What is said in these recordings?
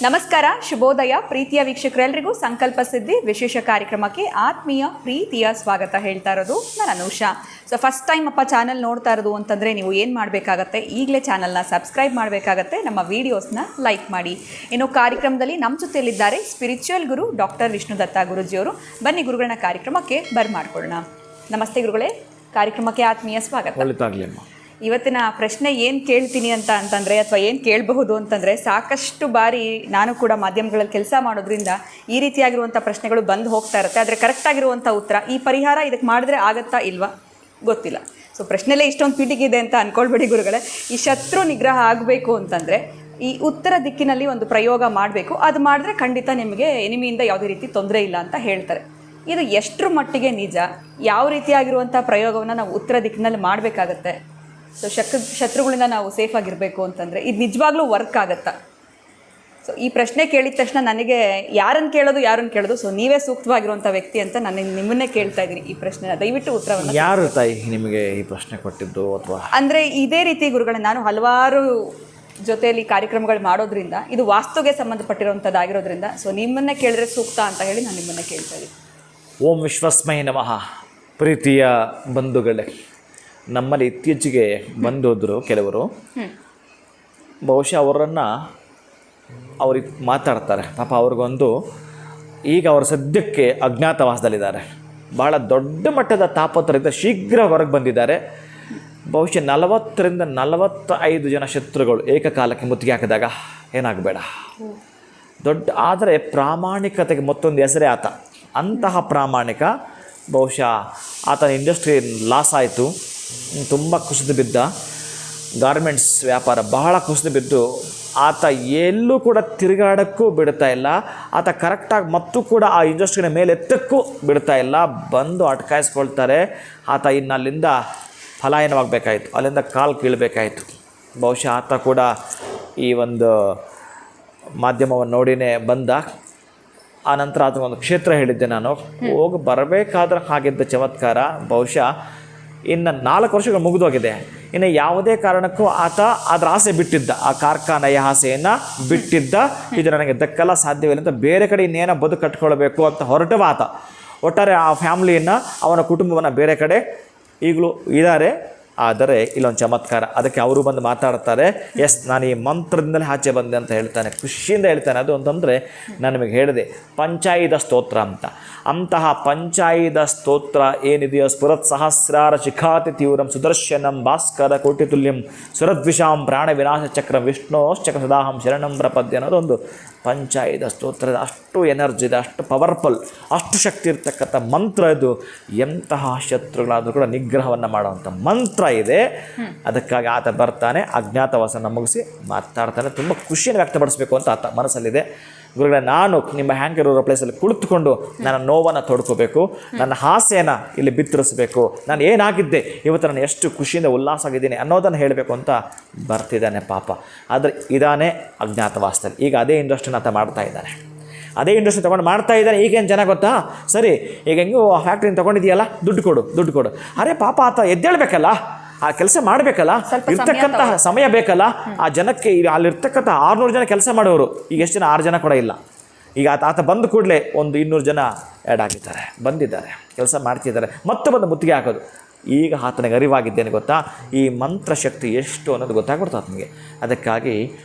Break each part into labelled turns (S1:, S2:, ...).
S1: ನಮಸ್ಕಾರ, ಶುಭೋದಯ ಪ್ರೀತಿಯ ವೀಕ್ಷಕರೆಲ್ಲರಿಗೂ ಸಂಕಲ್ಪ ಸಿದ್ಧಿ ವಿಶೇಷ ಕಾರ್ಯಕ್ರಮಕ್ಕೆ ಆತ್ಮೀಯ ಪ್ರೀತಿಯ ಸ್ವಾಗತ ಹೇಳ್ತಾ ಇರೋದು ನಾನು ಅನುಷಾ. ಸೊ ಫಸ್ಟ್ ಟೈಮ್ ಅಪ್ಪ ಚಾನಲ್ ನೋಡ್ತಾ ಇರೋದು ಅಂತಂದರೆ ನೀವು ಏನು ಮಾಡಬೇಕಾಗತ್ತೆ, ಈಗಲೇ ಚಾನಲ್ನ ಸಬ್ಸ್ಕ್ರೈಬ್ ಮಾಡಬೇಕಾಗತ್ತೆ, ನಮ್ಮ ವೀಡಿಯೋಸ್ನ ಲೈಕ್ ಮಾಡಿ. ಇನ್ನು ಕಾರ್ಯಕ್ರಮದಲ್ಲಿ ನಮ್ಮ ಜೊತೆಯಲ್ಲಿದ್ದಾರೆ ಸ್ಪಿರಿಚುವಲ್ ಗುರು ಡಾಕ್ಟರ್ ವಿಷ್ಣುದತ್ತ ಗುರುಜಿಯವರು. ಬನ್ನಿ ಗುರುಗಳನ್ನ ಕಾರ್ಯಕ್ರಮಕ್ಕೆ ಬರ್ಮಾಡ್ಕೊಳ್ಳೋಣ. ನಮಸ್ತೆ ಗುರುಗಳೇ, ಕಾರ್ಯಕ್ರಮಕ್ಕೆ ಆತ್ಮೀಯ ಸ್ವಾಗತ. ಇವತ್ತಿನ ಪ್ರಶ್ನೆ ಏನು ಕೇಳ್ತೀನಿ ಅಂತಂದರೆ ಅಥವಾ ಏನು ಕೇಳಬಹುದು ಅಂತಂದರೆ, ಸಾಕಷ್ಟು ಬಾರಿ ನಾನು ಕೂಡ ಮಾಧ್ಯಮಗಳಲ್ಲಿ ಕೆಲಸ ಮಾಡೋದ್ರಿಂದ ಈ ರೀತಿಯಾಗಿರುವಂಥ ಪ್ರಶ್ನೆಗಳು ಬಂದು ಹೋಗ್ತಾ ಇರುತ್ತೆ. ಆದರೆ ಕರೆಕ್ಟಾಗಿರುವಂಥ ಉತ್ತರ, ಈ ಪರಿಹಾರ ಇದಕ್ಕೆ ಮಾಡಿದ್ರೆ ಆಗುತ್ತಾ ಇಲ್ವಾ ಗೊತ್ತಿಲ್ಲ. ಸೊ ಪ್ರಶ್ನೆಲೇ ಇಷ್ಟೊಂದು ಪೀಟಿಗಿದೆ ಅಂತ ಅಂದ್ಕೊಳ್ಬೇಡಿ ಗುರುಗಳೇ. ಈ ಶತ್ರು ನಿಗ್ರಹ ಆಗಬೇಕು ಅಂತಂದರೆ ಈ ಉತ್ತರ ದಿಕ್ಕಿನಲ್ಲಿ ಒಂದು ಪ್ರಯೋಗ ಮಾಡಬೇಕು. ಅದು ಮಾಡಿದ್ರೆ ಖಂಡಿತ ನಿಮಗೆ ಎನಿಮಿಯಿಂದ ಯಾವುದೇ ರೀತಿ ತೊಂದರೆ ಇಲ್ಲ ಅಂತ ಹೇಳ್ತಾರೆ. ಇದು ಎಷ್ಟರ ಮಟ್ಟಿಗೆ ನಿಜ? ಯಾವ ರೀತಿಯಾಗಿರುವಂಥ ಪ್ರಯೋಗವನ್ನು ನಾವು ಉತ್ತರ ದಿಕ್ಕಿನಲ್ಲಿ ಮಾಡಬೇಕಾಗತ್ತೆ? ಸೊ ಶತ್ರುಗಳಿಂದ ನಾವು ಸೇಫ್ ಆಗಿರಬೇಕು ಅಂತಂದರೆ ಇದು ನಿಜವಾಗ್ಲೂ ವರ್ಕ್ ಆಗುತ್ತಾ? ಸೊ ಈ ಪ್ರಶ್ನೆ ಕೇಳಿದ ತಕ್ಷಣ ನನಗೆ ಯಾರನ್ನು ಕೇಳೋದು, ಸೊ ನೀವೇ ಸೂಕ್ತವಾಗಿರುವಂಥ ವ್ಯಕ್ತಿ ಅಂತ ನಾನು ನಿಮ್ಮನ್ನೇ ಕೇಳ್ತಾ ಇದ್ದೀನಿ ಈ ಪ್ರಶ್ನೆನ. ದಯವಿಟ್ಟು ಉತ್ತರವನ್ನು.
S2: ಯಾರು ತಾಯಿ ನಿಮಗೆ ಈ ಪ್ರಶ್ನೆ ಕೊಟ್ಟಿದ್ದು? ಅಥವಾ
S1: ಅಂದರೆ ಇದೇ ರೀತಿ ಗುರುಗಳೇ, ನಾನು ಹಲವಾರು ಜೊತೆಯಲ್ಲಿ ಕಾರ್ಯಕ್ರಮಗಳು ಮಾಡೋದ್ರಿಂದ ಇದು ವಾಸ್ತುಗೆ ಸಂಬಂಧಪಟ್ಟಿರುವಂಥದ್ದಾಗಿರೋದ್ರಿಂದ ಸೊ ನಿಮ್ಮನ್ನೇ ಕೇಳಿದ್ರೆ ಸೂಕ್ತ ಅಂತ ಹೇಳಿ ನಾನು ನಿಮ್ಮನ್ನೇ ಕೇಳ್ತಾ ಇದ್ದೀನಿ.
S2: ಓಂ ವಿಶ್ವಸ್ಮೈ ನಮಃ. ಪ್ರೀತಿಯ ಬಂಧುಗಳೇ, ನಮ್ಮಲ್ಲಿ ಇತ್ತೀಚೆಗೆ ಬಂದೋದ್ರು ಕೆಲವರು. ಬಹುಶಃ ಅವ್ರಿಗೆ ಮಾತಾಡ್ತಾರೆ, ಪಾಪ ಅವ್ರಿಗೊಂದು ಈಗ ಅವರು ಸದ್ಯಕ್ಕೆ ಅಜ್ಞಾತವಾಸದಲ್ಲಿದ್ದಾರೆ. ಭಾಳ ದೊಡ್ಡ ಮಟ್ಟದ ತಾಪತ್ರದಿಂದ ಶೀಘ್ರ ಹೊರಗೆ ಬಂದಿದ್ದಾರೆ. ಬಹುಶಃ 40ರಿಂದ 45 ಜನ ಶತ್ರುಗಳು ಏಕಕಾಲಕ್ಕೆ ಮುತ್ತಿಗೆ ಹಾಕಿದಾಗ ಏನಾಗಬೇಡ. ಆದರೆ ಪ್ರಾಮಾಣಿಕತೆಗೆ ಮತ್ತೊಂದು ಹೆಸರೇ ಆತ. ಅಂತಹ ಪ್ರಾಮಾಣಿಕ. ಬಹುಶಃ ಆತನ ಇಂಡಸ್ಟ್ರಿ ಲಾಸ್ ಆಯಿತು, ತುಂಬ ಕುಸಿದು ಬಿದ್ದ. ಗಾರ್ಮೆಂಟ್ಸ್ ವ್ಯಾಪಾರ ಬಹಳ ಕುಸಿದು ಬಿದ್ದು ಆತ ಎಲ್ಲೂ ಕೂಡ ತಿರುಗಾಡೋಕ್ಕೂ ಬಿಡ್ತಾ ಇಲ್ಲ. ಆತ ಕರೆಕ್ಟಾಗಿ ಮತ್ತು ಕೂಡ ಆ ಇಂಡಸ್ಟ್ರಿನ ಮೇಲೆ ಎತ್ತಕ್ಕೂ ಬಿಡ್ತಾ ಇಲ್ಲ. ಬಂದು ಅಟ್ಕಾಯಿಸ್ಕೊಳ್ತಾರೆ. ಆತ ಇನ್ನು ಅಲ್ಲಿಂದ ಪಲಾಯನವಾಗಬೇಕಾಯಿತು, ಅಲ್ಲಿಂದ ಕಾಲು ಕೀಳಬೇಕಾಯಿತು. ಬಹುಶಃ ಆತ ಕೂಡ ಈ ಒಂದು ಮಾಧ್ಯಮವನ್ನು ನೋಡಿನೇ ಬಂದ. ಆ ನಂತರ ಆತ ಒಂದು ಕ್ಷೇತ್ರ ಹೇಳಿದ್ದೆ ನಾನು, ಹೋಗಿ ಬರಬೇಕಾದ್ರೆ ಆಗಿದ್ದ ಚಮತ್ಕಾರ. ಬಹುಶಃ ಇನ್ನು 4 ವರ್ಷಗಳು ಮುಗಿದೋಗಿದೆ. ಇನ್ನು ಯಾವುದೇ ಕಾರಣಕ್ಕೂ ಆತ ಅದರ ಆಸೆ ಬಿಟ್ಟಿದ್ದ, ಆ ಕಾರ್ಖಾನೆಯ ಆಸೆಯನ್ನು ಬಿಟ್ಟಿದ್ದ. ಇದು ನನಗೆ ದಕ್ಕಲ್ಲ, ಸಾಧ್ಯವಿಲ್ಲ ಅಂತ ಬೇರೆ ಕಡೆ ಇನ್ನೇನೋ ಬದುಕು ಕಟ್ಕೊಳ್ಬೇಕು ಅಂತ ಹೊರಟವ ಆತ. ಒಟ್ಟಾರೆ ಆ ಫ್ಯಾಮ್ಲಿಯನ್ನು, ಅವನ ಕುಟುಂಬವನ್ನು ಬೇರೆ ಕಡೆ ಈಗಲೂ ಇದ್ದಾರೆ. ಆದರೆ ಇಲ್ಲೊಂದು ಚಮತ್ಕಾರ. ಅದಕ್ಕೆ ಅವರು ಬಂದು ಮಾತಾಡ್ತಾರೆ, ಎಸ್ ನಾನು ಈ ಮಂತ್ರದಿಂದಲೇ ಆಚೆ ಬಂದೆ ಅಂತ ಹೇಳ್ತಾನೆ, ಖುಷಿಯಿಂದ ಹೇಳ್ತಾನೆ. ಅದು ಅಂತಂದರೆ ನಾನು ನಿಮಗೆ ಹೇಳಿದೆ ಪಂಚಾಯುಧ ಸ್ತೋತ್ರ ಅಂತ. ಅಂತಹ ಪಂಚಾಯುಧ ಸ್ತೋತ್ರ ಏನಿದೆಯೋ, ಸ್ಫುರತ್ ಸಹಸ್ರಾರ ಶಿಖಾತಿ ತೀವ್ರಂ ಸುದರ್ಶನಂ ಭಾಸ್ಕರ ಕೋಟಿತುಲ್ಯಂ ಸುರದ್ವಿಷಾಂ ಪ್ರಾಣ ವಿನಾಶ ಚಕ್ರಂ ವಿಷ್ಣೋಶ್ಚಕ್ರ ಸದಾಹಂ ಶರಣಂ ಪ್ರಪದ್ಯ ಅನ್ನೋದೊಂದು ಪಂಚಾಯುಧ ಸ್ತೋತ್ರದ ಅಷ್ಟು ಎನರ್ಜಿ ಇದೆ, ಅಷ್ಟು ಪವರ್ಫುಲ್, ಅಷ್ಟು ಶಕ್ತಿ ಇರ್ತಕ್ಕಂಥ ಮಂತ್ರ ಇದು. ಎಂತಹ ಶತ್ರುಗಳಾದರೂ ಕೂಡ ನಿಗ್ರಹವನ್ನು ಮಾಡುವಂಥ ಮಂತ್ರ ಇದೆ. ಅದಕ್ಕಾಗಿ ಆತ ಬರ್ತಾನೆ, ಅಜ್ಞಾತವಾಸನ ಮುಗಿಸಿ ಮಾತಾಡ್ತಾನೆ. ತುಂಬ ಖುಷಿಯನ್ನು ವ್ಯಕ್ತಪಡಿಸಬೇಕು ಅಂತ ಆತ ಮನಸ್ಸಲ್ಲಿದೆ. ಗುರುಗಳೇ, ನಾನು ನಿಮ್ಮ ಹ್ಯಾಂಕರ್ ಪ್ಲೇಸಲ್ಲಿ ಕುಳಿತುಕೊಂಡು ನನ್ನ ನೋವನ್ನು ತೊಡ್ಕೋಬೇಕು, ನನ್ನ ಆಸೆಯನ್ನು ಇಲ್ಲಿ ಬಿತ್ತರಿಸಬೇಕು, ನಾನು ಏನಾಗಿದ್ದೆ ಇವತ್ತು ನಾನು ಎಷ್ಟು ಖುಷಿಯಿಂದ ಉಲ್ಲಾಸ ಆಗಿದ್ದೀನಿ ಅನ್ನೋದನ್ನು ಹೇಳಬೇಕು ಅಂತ ಬರ್ತಿದ್ದಾನೆ ಪಾಪ. ಆದರೆ ಇದಾನೆ ಅಜ್ಞಾತವಾಸದಲ್ಲಿ. ಈಗ ಅದೇ ಇಂಡಸ್ಟ್ರಿನ ಆತ ಮಾಡ್ತಾ ಇದ್ದಾನೆ, ಅದೇ ಇಂಡಸ್ಟ್ರಿ ತೊಗೊಂಡು ಮಾಡ್ತಾ ಇದ್ದಾನೆ. ಈಗೇನು ಜನ ಗೊತ್ತಾ, ಸರಿ ಈಗ ಹೆಂಗೂ ಆ ಫ್ಯಾಕ್ಟ್ರಿನ ತೊಗೊಂಡಿದೆಯಲ್ಲ, ದುಡ್ಡು ಕೊಡು. ಅರೆ ಪಾಪ ಆತ ಎದ್ದೇಳಬೇಕಲ್ಲ, ಆ ಕೆಲಸ ಮಾಡಬೇಕಲ್ಲ, ಇರ್ತಕ್ಕಂತಹ ಸಮಯ ಬೇಕಲ್ಲ ಆ ಜನಕ್ಕೆ. ಅಲ್ಲಿರ್ತಕ್ಕಂಥ 600 ಜನ ಕೆಲಸ ಮಾಡೋರು, ಈಗ ಎಷ್ಟು ಜನ? 6 ಜನ ಕೂಡ ಇಲ್ಲ. ಈಗ ಆತ ಬಂದ ಕೂಡಲೇ ಒಂದು 200 ಜನ ಆ್ಯಡ್ ಆಗಿದ್ದಾರೆ, ಬಂದಿದ್ದಾರೆ, ಕೆಲಸ ಮಾಡ್ತಿದ್ದಾರೆ. ಮತ್ತೆ ಬಂದು ಮುತ್ತಿಗೆ ಹಾಕೋದು. ಈಗ ಆತನಿಗೆ ಅರಿವಾಗಿದ್ದೇನೆ ಗೊತ್ತಾ, ಈ ಮಂತ್ರಶಕ್ತಿ ಎಷ್ಟು ಅನ್ನೋದು ಗೊತ್ತಾಗ್ಬಿಡ್ತು ಆತನಿಗೆ. ಅದಕ್ಕಾಗಿ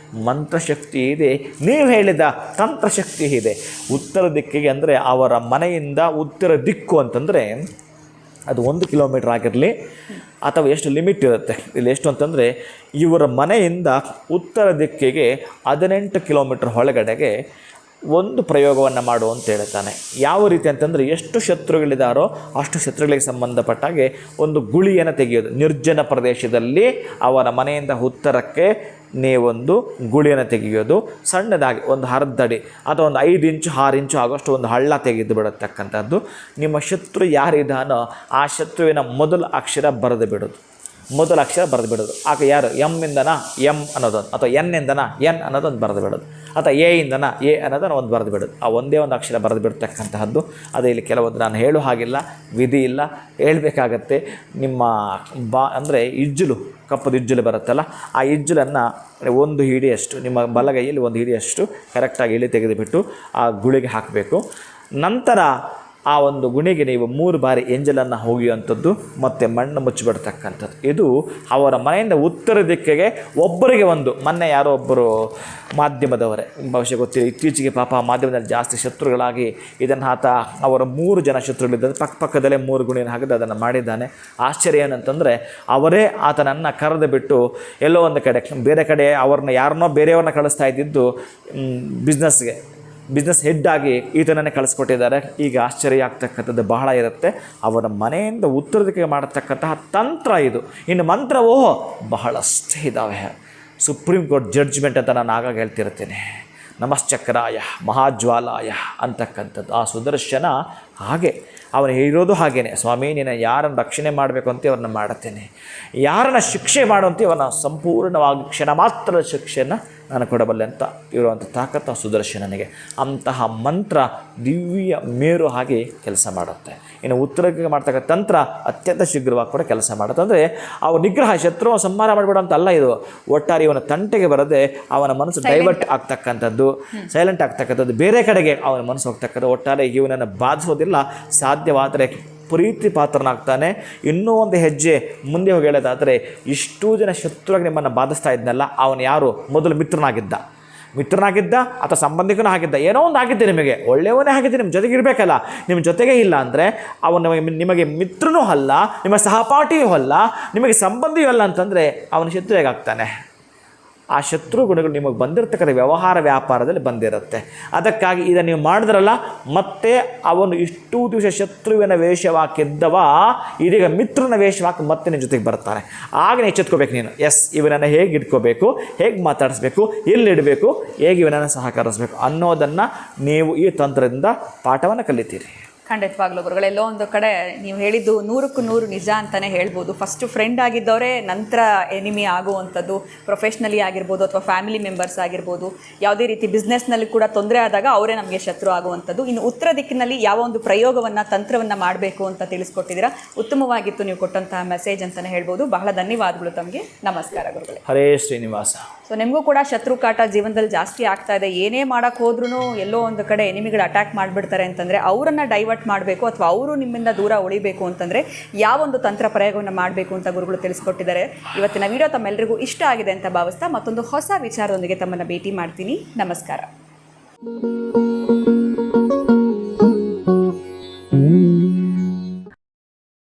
S2: ಮಂತ್ರಶಕ್ತಿ ಇದೆ, ನೀವು ಹೇಳಿದ ತಂತ್ರಶಕ್ತಿ ಇದೆ. ಉತ್ತರ ದಿಕ್ಕಿಗೆ ಅಂದರೆ ಅವರ ಮನೆಯಿಂದ ಉತ್ತರ ದಿಕ್ಕು ಅಂತಂದರೆ ಅದು 1 ಕಿಲೋಮೀಟ್ರ್ ಆಗಿರಲಿ ಅಥವಾ ಎಷ್ಟು ಲಿಮಿಟ್ ಇರುತ್ತೆ. ಇಲ್ಲಿ ಎಷ್ಟು ಅಂತಂದರೆ ಇವರ ಮನೆಯಿಂದ ಉತ್ತರ ದಿಕ್ಕಿಗೆ 18 ಕಿಲೋಮೀಟ್ರ್ ಒಳಗಡೆಗೆ ಒಂದು ಪ್ರಯೋಗವನ್ನು ಮಾಡು ಅಂತ ಹೇಳ್ತಾನೆ. ಯಾವ ರೀತಿ ಅಂತಂದರೆ, ಎಷ್ಟು ಶತ್ರುಗಳಿದ್ದಾರೋ ಅಷ್ಟು ಶತ್ರುಗಳಿಗೆ ಸಂಬಂಧಪಟ್ಟಾಗೆ ಒಂದು ಗುಳಿಯನ್ನು ತೆಗೆಯೋದು. ನಿರ್ಜನ ಪ್ರದೇಶದಲ್ಲಿ ಅವರ ಮನೆಯಿಂದ ಉತ್ತರಕ್ಕೆ ನೀವೊಂದು ಗುಳಿಯನ್ನು ತೆಗೆಯೋದು. ಸಣ್ಣದಾಗಿ ಒಂದು 1/2 ಅಡಿ ಅಥವಾ ಒಂದು 5 ಇಂಚು 6 ಇಂಚು ಆಗೋಷ್ಟು ಒಂದು ಹಳ್ಳ ತೆಗೆದು ಬಿಡತಕ್ಕಂಥದ್ದು. ನಿಮ್ಮ ಶತ್ರು ಯಾರಿದ್ದಾನೋ ಆ ಶತ್ರುವಿನ ಮೊದಲ ಅಕ್ಷರ ಬರೆದು ಬಿಡೋದು. ಮೊದಲ ಅಕ್ಷರ ಬರೆದು ಬಿಡೋದು. ಆಗ ಯಾರು ಎಮ್ಮಿಂದನ ಎಮ್ ಅನ್ನೋದೊಂದು, ಅಥವಾ ಎನ್ನಿಂದನ ಎನ್ ಅನ್ನೋದೊಂದು ಬರೆದು ಬಿಡೋದು, ಅಥವಾ ಎ ಇಂದನ ಎ ಅನ್ನೋದನ್ನು ಒಂದು ಬರೆದು ಬಿಡೋದು. ಆ ಒಂದೇ ಒಂದು ಅಕ್ಷರ ಬರೆದು ಬಿಡ್ತಕ್ಕಂತಹದ್ದು. ಅದೇ ಇಲ್ಲಿ ಕೆಲವೊಂದು ನಾನು ಹೇಳೋ ಹಾಗಿಲ್ಲ, ವಿಧಿ ಇಲ್ಲ, ಹೇಳಬೇಕಾಗತ್ತೆ. ನಿಮ್ಮ ಅಂದರೆ ಇಜ್ಜಲು, ಕಪ್ಪದ ಇಜ್ಜಲು ಬರುತ್ತಲ್ಲ, ಆ ಇಜ್ಜಲನ್ನು ಒಂದು ಹಿಡಿಯಷ್ಟು, ನಿಮ್ಮ ಬಲಗೈಯಲ್ಲಿ ಒಂದು ಹಿಡಿಯಷ್ಟು ಕರೆಕ್ಟಾಗಿ ಇಳಿ ತೆಗೆದುಬಿಟ್ಟು ಆ ಗುಳಿಗೆ ಹಾಕಬೇಕು. ನಂತರ ಆ ಒಂದು ಗುಣಿಗೆ ನೀವು 3 ಬಾರಿ ಎಂಜಲನ್ನು ಹೋಗಿಯುವಂಥದ್ದು ಮತ್ತು ಮಣ್ಣು ಮುಚ್ಚಿಬಿಡ್ತಕ್ಕಂಥದ್ದು. ಇದು ಅವರ ಮನೆಯಿಂದ ಉತ್ತರ ದಿಕ್ಕಿಗೆ ಒಬ್ಬರಿಗೆ ಒಂದು. ಮೊನ್ನೆ ಯಾರೋ ಒಬ್ಬರು ಮಾಧ್ಯಮದವರೇ, ಬಹುಶಃ ಗೊತ್ತಿಲ್ಲ, ಇತ್ತೀಚೆಗೆ ಪಾಪ ಮಾಧ್ಯಮದಲ್ಲಿ ಜಾಸ್ತಿ ಶತ್ರುಗಳಾಗಿ ಇದನ್ನು ಆತ ಅವರ 3 ಜನ ಶತ್ರುಗಳಿದ್ದಾರೆ, ಪಕ್ಕದಲ್ಲೇ 3 ಗುಣಿಯನ್ನು ಹಾಕಿದ್ದು ಅದನ್ನು ಮಾಡಿದ್ದಾನೆ. ಆಶ್ಚರ್ಯ ಏನಂತಂದರೆ ಅವರೇ ಆತನನ್ನು ಕರೆದು ಬಿಟ್ಟು ಎಲ್ಲೋ ಒಂದು ಕಡೆ, ಬೇರೆ ಕಡೆ ಅವ್ರನ್ನ ಯಾರನ್ನೋ ಬೇರೆಯವ್ರನ್ನ ಕಳಿಸ್ತಾ ಇದ್ದಿದ್ದು ಬಿಸ್ನೆಸ್ ಹೆಡ್ ಆಗಿ ಈತನನ್ನೇ ಕಳಿಸ್ಕೊಟ್ಟಿದ್ದಾರೆ. ಈಗ ಆಶ್ಚರ್ಯ ಆಗ್ತಕ್ಕಂಥದ್ದು ಬಹಳ ಇರುತ್ತೆ. ಅವರ ಮನೆಯಿಂದ ಉತ್ತರದಿಕ್ಕೆ ಮಾಡತಕ್ಕಂತಹ ತಂತ್ರ ಇದು. ಇನ್ನು ಮಂತ್ರವೋ ಬಹಳಷ್ಟೇ ಇದ್ದಾವೆ. ಸುಪ್ರೀಂ ಕೋರ್ಟ್ ಜಡ್ಜ್ಮೆಂಟ್ ಅಂತ ನಾನು ಆಗಾಗ ಹೇಳ್ತಿರ್ತೀನಿ. ನಮಶ್ಚಕ್ರಾಯ ಮಹಾಜ್ವಾಲಾಯ ಅಂತಕ್ಕಂಥದ್ದು. ಆ ಸುದರ್ಶನ ಹಾಗೆ ಅವನು ಇರೋದು ಹಾಗೇನೆ. ಸ್ವಾಮಿ, ನೀನು ಯಾರನ್ನು ರಕ್ಷಣೆ ಮಾಡಬೇಕು ಅಂತ ಅವ್ರನ್ನ ಮಾಡುತ್ತೇನೆ, ಯಾರನ್ನು ಶಿಕ್ಷೆ ಮಾಡುವಂತೆ ಅವನ ಸಂಪೂರ್ಣವಾಗಿ ಕ್ಷಣ ಮಾತ್ರದ ಶಿಕ್ಷೆಯನ್ನು ನಾನು ಕೊಡಬಲ್ಲೆ ಅಂತ ಇರುವಂಥ ತಾಕತ್ತು ಆ ಸುದರ್ಶನನಿಗೆ. ಅಂತಹ ಮಂತ್ರ ದಿವ್ಯ ಮೇರು ಹಾಗೆ ಕೆಲಸ ಮಾಡುತ್ತೆ. ಇನ್ನು ಉತ್ತರಕ್ಕೆ ಮಾಡ್ತಕ್ಕಂಥ ತಂತ್ರ ಅತ್ಯಂತ ಶೀಘ್ರವಾಗಿ ಕೂಡ ಕೆಲಸ ಮಾಡುತ್ತೆ. ಅಂದರೆ ಅವ್ರ ನಿಗ್ರಹ, ಶತ್ರು ಸಂಹಾರ ಮಾಡಿಬಿಡೋ ಅಂತಲ್ಲ ಇದು. ಒಟ್ಟಾರೆ ಇವನ ತಂಟೆಗೆ ಬರದೆ ಅವನ ಮನಸ್ಸು ಡೈವರ್ಟ್ ಆಗ್ತಕ್ಕಂಥದ್ದು, ಸೈಲೆಂಟ್ ಆಗ್ತಕ್ಕಂಥದ್ದು, ಬೇರೆ ಕಡೆಗೆ ಅವನ ಮನಸ್ಸು ಹೋಗ್ತಕ್ಕಂಥದ್ದು. ಒಟ್ಟಾರೆ ಇವನನ್ನು ಬಾಧಿಸೋದಿಲ್ಲ. ಸಾಧ್ಯವಾದರೆ ಪ್ರೀತಿ ಪಾತ್ರನಾಗ್ತಾನೆ. ಇನ್ನೂ ಒಂದು ಹೆಜ್ಜೆ ಮುಂದೆ ಹೋಗಿ ಹೇಳೋದಾದರೆ, ಇಷ್ಟೂ ಜನ ಶತ್ರುವಾಗಿ ನಿಮ್ಮನ್ನು ಬಾಧಿಸ್ತಾ ಇದ್ನಲ್ಲ, ಅವನು ಯಾರು? ಮೊದಲು ಮಿತ್ರನಾಗಿದ್ದ ಅಥವಾ ಸಂಬಂಧಿಕನೂ ಆಗಿದ್ದ, ಏನೋ ಒಂದು ಆಗಿದ್ದೆ, ನಿಮಗೆ ಒಳ್ಳೆಯವನೇ ಆಗಿದ್ದೆ, ನಿಮ್ಮ ಜೊತೆಗೆ ಇರಬೇಕಲ್ಲ. ನಿಮ್ಮ ಜೊತೆಗೆ ಇಲ್ಲ ಅಂದರೆ ಅವನು ನಿಮಗೆ ಮಿತ್ರನೂ ಅಲ್ಲ, ನಿಮ್ಮ ಸಹಪಾಠಿಯೂ ಅಲ್ಲ, ನಿಮಗೆ ಸಂಬಂಧಿಯೂ ಅಲ್ಲ ಅಂತಂದರೆ ಅವನ ಶತ್ರು ಹೇಗಾಗ್ತಾನೆ? ಆ ಶತ್ರು ಗುಣಗಳು ನಿಮಗೆ ಬಂದಿರತಕ್ಕಂಥ ವ್ಯವಹಾರ ವ್ಯಾಪಾರದಲ್ಲಿ ಬಂದಿರುತ್ತೆ. ಅದಕ್ಕಾಗಿ ಇದನ್ನು ನೀವು ಮಾಡಿದ್ರಲ್ಲ, ಮತ್ತೆ ಅವನು ಇಷ್ಟೂ ದಿವಸ ಶತ್ರುವಿನ ವೇಷವಾಕಿದ್ದವ ಇದೀಗ ಮಿತ್ರನ ವೇಷವಾಕಿ ಮತ್ತೆ ನಿನ್ನ ಜೊತೆಗೆ ಬರ್ತಾನೆ. ಆಗ ಎಚ್ಚೆತ್ಕೋಬೇಕು ನೀನು. ಇವನನ್ನು ಹೇಗೆ ಇಟ್ಕೋಬೇಕು, ಹೇಗೆ ಮಾತಾಡಿಸ್ಬೇಕು, ಎಲ್ಲಿಡಬೇಕು, ಹೇಗೆ ಇವನನ್ನು ಸಹಕರಿಸಬೇಕು ಅನ್ನೋದನ್ನು ನೀವು ಈ ತಂತ್ರದಿಂದ ಪಾಠವನ್ನು ಕಲಿತೀರಿ.
S1: ಖಂಡಿತವಾಗ್ಲೂ ಗುರುಗಳೆಲ್ಲೋ ಒಂದು ಕಡೆ ನೀವು ಹೇಳಿದ್ದು 100ಕ್ಕೆ 100 ನಿಜ ಅಂತಲೇ ಹೇಳ್ಬೋದು. ಫಸ್ಟು ಫ್ರೆಂಡ್ ಆಗಿದ್ದವರೇ ನಂತರ ಎನಿಮಿ ಆಗುವಂಥದ್ದು, ಪ್ರೊಫೆಷ್ನಲಿ ಆಗಿರ್ಬೋದು ಅಥವಾ ಫ್ಯಾಮಿಲಿ ಮೆಂಬರ್ಸ್ ಆಗಿರ್ಬೋದು, ಯಾವುದೇ ರೀತಿ ಬಿಸ್ನೆಸ್ನಲ್ಲಿ ಕೂಡ ತೊಂದರೆ ಆದಾಗ ಅವರೇ ನಮಗೆ ಶತ್ರು ಆಗುವಂಥದ್ದು. ಇನ್ನು ಉತ್ತರ ದಿಕ್ಕಿನಲ್ಲಿ ಯಾವ ಒಂದು ಪ್ರಯೋಗವನ್ನು, ತಂತ್ರವನ್ನು ಮಾಡಬೇಕು ಅಂತ ತಿಳಿಸ್ಕೊಟ್ಟಿದ್ದೀರಾ. ಉತ್ತಮವಾಗಿತ್ತು ನೀವು ಕೊಟ್ಟಂತಹ ಮೆಸೇಜ್ ಅಂತಲೇ ಹೇಳ್ಬೋದು. ಬಹಳ ಧನ್ಯವಾದಗಳು ತಮಗೆ. ನಮಸ್ಕಾರ ಗುರುಗಳೇ.
S2: ಹರೇ ಶ್ರೀನಿವಾಸ.
S1: ಸೊ ನಿಮಗೂ ಕೂಡ ಶತ್ರು ಕಾಟ ಜೀವನದಲ್ಲಿ ಜಾಸ್ತಿ ಆಗ್ತಾ ಇದೆ. ಏನೇ ಮಾಡೋಕ್ಕೆ ಹೋದ್ರೂ ಎಲ್ಲೋ ಒಂದು ಕಡೆ ಎನಿಮಿಗಳು ಅಟ್ಯಾಕ್ ಮಾಡಿಬಿಡ್ತಾರೆ ಅಂತಂದರೆ ಅವರನ್ನು ಡೈವರ್ಟ್ ಮಾಡಬೇಕು ಅಥವಾ ಅವರು ನಿಮ್ಮಿಂದ ದೂರ ಉಳಿಬೇಕು ಅಂತಂದರೆ ಯಾವೊಂದು ತಂತ್ರ ಪ್ರಯೋಗವನ್ನು ಮಾಡಬೇಕು ಅಂತ ಗುರುಗಳು ತಿಳಿಸ್ಕೊಟ್ಟಿದ್ದಾರೆ. ಇವತ್ತಿನ ವಿಡಿಯೋ ತಮ್ಮೆಲ್ಲರಿಗೂ ಇಷ್ಟ ಆಗಿದೆ ಅಂತ ಭಾವಿಸ್ತಾ ಮತ್ತೊಂದು ಹೊಸ ವಿಚಾರದೊಂದಿಗೆ ತಮ್ಮನ್ನು ಭೇಟಿ ಮಾಡ್ತೀನಿ. ನಮಸ್ಕಾರ.